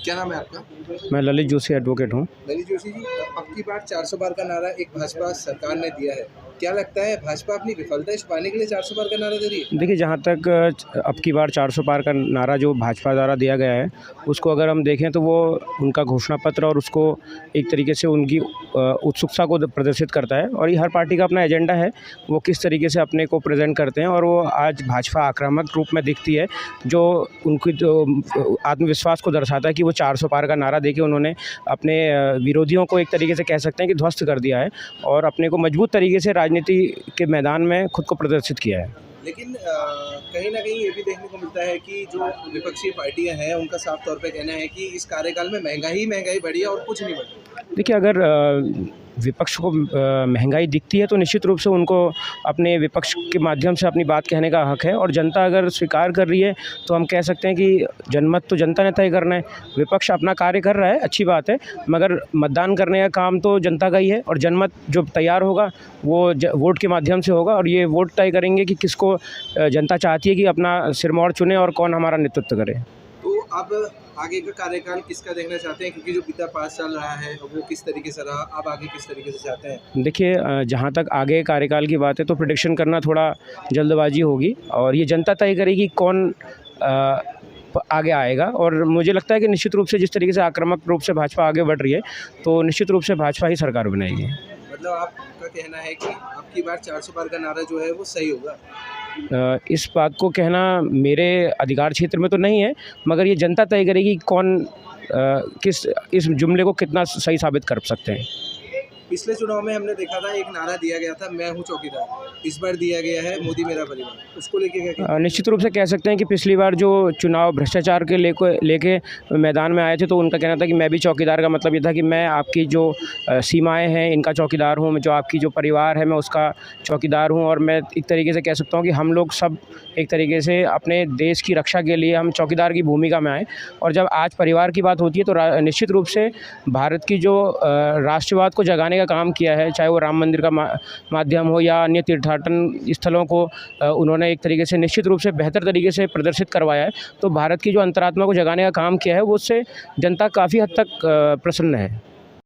क्या नाम है आपका? मैं ललित जोशी एडवोकेट हूँ। ललित जोशी जी, अब की बार 400 पार का नारा एक भाजपा सरकार ने दिया है। क्या लगता है भाजपा अपनी विफलता छुपाने के लिए 400 पार का नारा दे रही है? देखिए, जहाँ तक अब की बार 400 पार का नारा जो भाजपा द्वारा दिया गया है, उसको अगर हम देखें तो वो उनका घोषणा पत्र और उसको एक तरीके से उनकी उत्सुकता को प्रदर्शित करता है और ये हर पार्टी का अपना एजेंडा है, वो किस तरीके से अपने को प्रेज़ेंट करते हैं और वो आज भाजपा आक्रामक रूप में दिखती है, जो उनकी जो आत्मविश्वास को दर्शाता है कि वो 400 पार का नारा देके उन्होंने अपने विरोधियों को एक तरीके से कह सकते हैं कि ध्वस्त कर दिया है और अपने को मजबूत तरीके से राजनीति के मैदान में खुद को प्रदर्शित किया है। लेकिन कहीं न कहीं ये भी देखने को मिलता है कि जो विपक्षी पार्टियाँ हैं, उनका साफ तौर पे कहना है कि इस कार्यकाल में महँगाई बढ़ी है और कुछ नहीं बढ़ा। देखिए, अगर विपक्ष को महंगाई दिखती है तो निश्चित रूप से उनको अपने विपक्ष के माध्यम से अपनी बात कहने का हक है और जनता अगर स्वीकार कर रही है तो हम कह सकते हैं कि जनमत तो जनता ने तय करना है। विपक्ष अपना कार्य कर रहा है, अच्छी बात है, मगर मतदान करने का काम तो जनता का ही है और जनमत जो तैयार होगा वो वोट के माध्यम से होगा और ये वोट तय करेंगे कि किसको जनता चाहती है कि अपना सिरमौर चुने और कौन हमारा नेतृत्व करे। तो अब आगे का कार्यकाल किसका देखना चाहते हैं? क्योंकि जो बीता 5 साल रहा है, वो किस तरीके से रहा, अब आगे किस तरीके से चाहते हैं? देखिए, जहाँ तक आगे कार्यकाल की बात है तो प्रेडिक्शन करना थोड़ा जल्दबाजी होगी और ये जनता तय करेगी कौन आगे आएगा और मुझे लगता है कि निश्चित रूप से जिस तरीके से आक्रामक रूप से भाजपा आगे बढ़ रही है तो निश्चित रूप से भाजपा ही सरकार बनाएगी। मतलब आपका कहना है कि अब की बार 400 पार का नारा जो है वो सही होगा? इस बात को कहना मेरे अधिकार क्षेत्र में तो नहीं है, मगर ये जनता तय करेगी कौन किस इस जुमले को कितना सही साबित कर सकते हैं। पिछले चुनाव में हमने देखा था एक नारा दिया गया था, मैं हूँ चौकीदार। इस बार दिया गया है मोदी मेरा परिवार। उसको लेके क्या कहते हैं? निश्चित रूप से कह सकते हैं कि पिछली बार जो चुनाव भ्रष्टाचार के लेके मैदान में आए थे तो उनका कहना था कि मैं भी चौकीदार, का मतलब ये था कि मैं आपकी जो सीमाएं हैं इनका चौकीदार हूं, जो आपकी जो परिवार है मैं उसका चौकीदार हूं और मैं एक तरीके से कह सकता हूं कि हम लोग सब एक तरीके से अपने देश की रक्षा के लिए हम चौकीदार की भूमिका में आए। और जब आज परिवार की बात होती है तो निश्चित रूप से भारत की जो राष्ट्रवाद को जगाने का काम किया है, चाहे वो राम मंदिर का माध्यम हो या अन्य तीर्थाटन स्थलों को उन्होंने एक तरीके से निश्चित रूप से बेहतर तरीके से प्रदर्शित करवाया है। तो भारत की जो अंतरात्मा को जगाने का काम किया है वो उससे जनता काफ़ी हद तक प्रसन्न है।